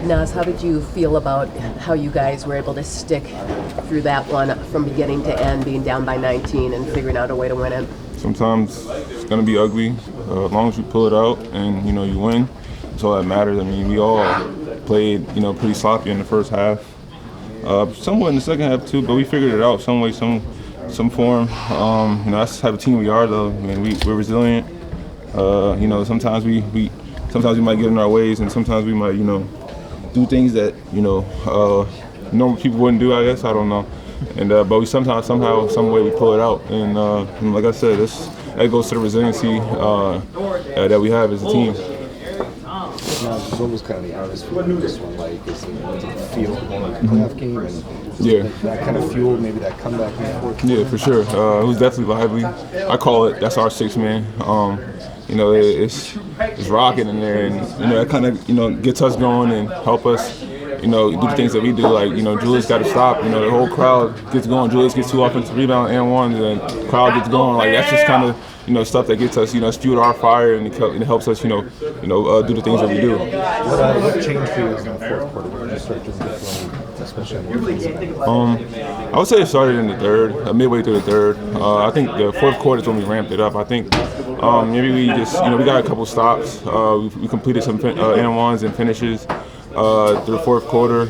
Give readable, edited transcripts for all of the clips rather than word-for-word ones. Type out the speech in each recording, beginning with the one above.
Nas, how did you feel about how you guys were able to stick through that one from beginning to end, being down by 19 and figuring out a way to win it? Sometimes it's going to be ugly. As long as you pull it out and, you win, that's all that matters. I mean, we all played, pretty sloppy in the first half. Somewhat in the second half, too, but we figured it out some way, some form. That's the type of team we are, though. I mean, we're resilient. Sometimes we might get in our ways, and sometimes we might, do things that, normal people wouldn't do, I guess. I don't know. And but we somehow, some way we pull it out. And like I said, that goes to the resiliency that we have as a team. What was kind of the atmosphere of this one like? Is it feel like a playoff game? And that kind of fueled maybe that comeback in the fourth? Yeah, for sure. It was definitely lively. I call it, that's our sixth man. It's rocking in there, and that kind of gets us going and help us do the things that we do. Like Julius got to stop. The whole crowd gets going. Julius gets 2 offensive rebounds and ones, and the crowd gets going. Like that's just kind of stuff that gets us it's fueled our fire, and it helps us do the things that we do. What changed for you in the fourth quarter? When you start just especially I would say it started in the third, midway through the third. I think the fourth quarter is when we ramped it up. I think maybe we just we got a couple stops. We completed some and-ones and finishes through the fourth quarter.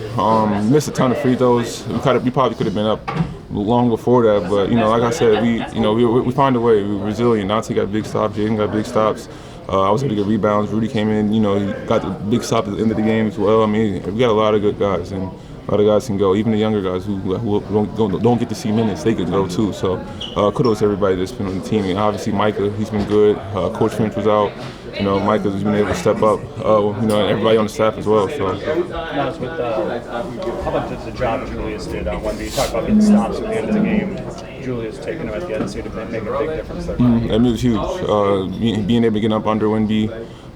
Missed a ton of free throws. We probably could have been up long before that, but like I said, we find a way. We're resilient. Nante got big stops. Jaden got big stops. I was able to get rebounds. Rudy came in. He got the big stop at the end of the game as well. I mean, we got a lot of good guys, and a lot of guys can go. Even the younger guys who don't get to see minutes, they could go too. So kudos to everybody that's been on the team. And obviously Micah, he's been good. Coach Finch was out. Micah's been able to step up. And everybody on the staff as well. So. How about the job Julius did on Wemby? You talk about getting stops at the end of the game. Julius taking him at the end seemed to make a big difference there. I mean, it was huge. Being able to get up under Wemby.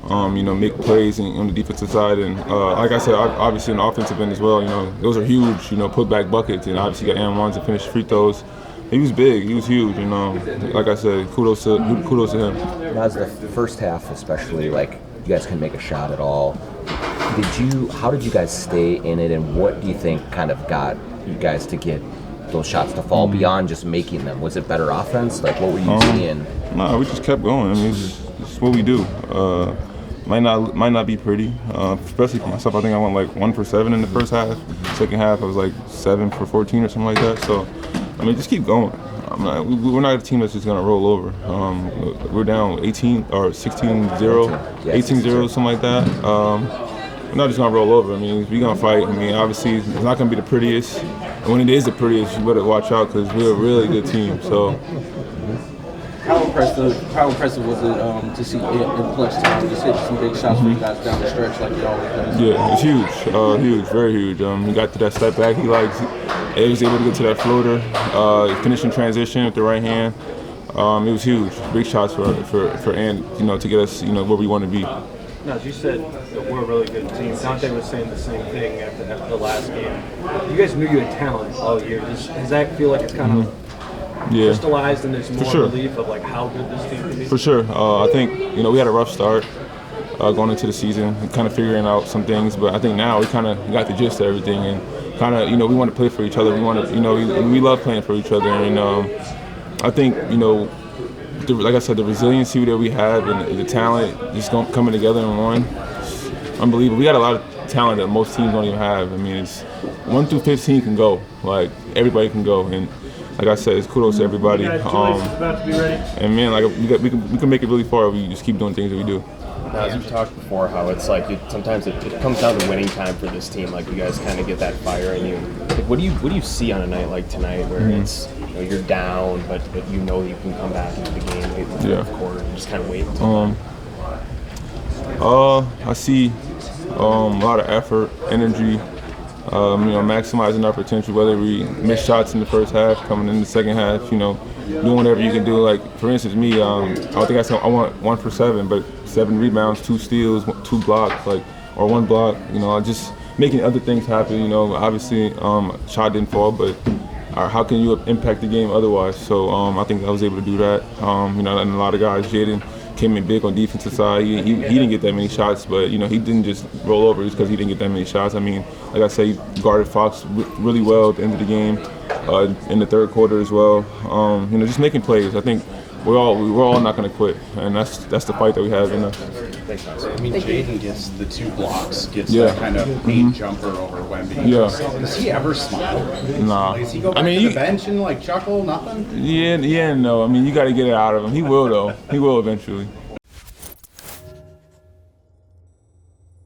Make plays on the defensive side, and like I said, obviously on the offensive end as well. Those are huge. Put back buckets, and obviously got and-ones and finish free throws. He was big. He was huge. Like I said, kudos to him. As the first half, especially, like you guys couldn't make a shot at all. How did you guys stay in it, and what do you think kind of got you guys to get those shots to fall beyond just making them? Was it better offense? Like what were you seeing? No, we just kept going. I mean, it's what we do. Might not be pretty, especially for myself. I think I went like 1 for 7 in the first half. Second half, I was like 7 for 14 or something like that. So, I mean, just keep going. We're not a team that's just gonna roll over. We're down 18 or 16-0, 18-0, something like that. We're not just gonna roll over. I mean, we're gonna fight. I mean, obviously, it's not gonna be the prettiest. And when it is the prettiest, you better watch out because we're a really good team. So. How impressive was it to see it in clutch time? Just hit some big shots for you guys down the stretch like you always does. Yeah, it's huge, very huge. He got to that step back. He was able to get to that floater, finishing transition with the right hand. It was huge, big shots for Ant, to get us, where we want to be. Now, as you said, that we're a really good team. Dante was saying the same thing after the last game. You guys knew you had talent all year. Does that feel like it's kind of crystallized and there's more belief of like how good this team can be? For sure. I think we had a rough start going into the season, kind of figuring out some things. But I think now we kind of got the gist of everything, and kind of we want to play for each other. We want to we love playing for each other, and I think like I said, the resiliency that we have and the talent just coming together in one, unbelievable. We got a lot of talent that most teams don't even have. I mean, it's 1 through 15 can go, like everybody can go, and like I said, it's kudos to everybody. And man, like we can make it really far if we just keep doing things that we do. Now, as you've talked before, how it's like sometimes it comes down to winning time for this team. Like you guys kind of get that fire in you. Like, what do you see on a night like tonight where it's you're down, but you know you can come back into the game late in the fourth quarter and just kind of wait? I see a lot of effort, energy. Maximizing our potential, whether we miss shots in the first half, coming in the second half, doing whatever you can do. Like, for instance, me, I want 1 for 7, but 7 rebounds, 2 steals, 2 blocks, or 1 block. Just making other things happen. Obviously, shot didn't fall, but how can you impact the game otherwise? So I think I was able to do that. And a lot of guys, Jaden, came in big on defensive side. He didn't get that many shots, but you know he didn't just roll over just because he didn't get that many shots. I mean, like I say, he guarded Fox really well at the end of the game, in the third quarter as well. You know, just making plays. I think we're all not going to quit, and that's the fight that we have. You know. I mean, Jaden gets the 2 blocks, gets that kind of paint jumper over Wemby. Yeah. Does he ever smile? Nah. Like, does he go back to the bench and like chuckle? Nothing. Yeah, no. I mean, you got to get it out of him. He will though. He will eventually.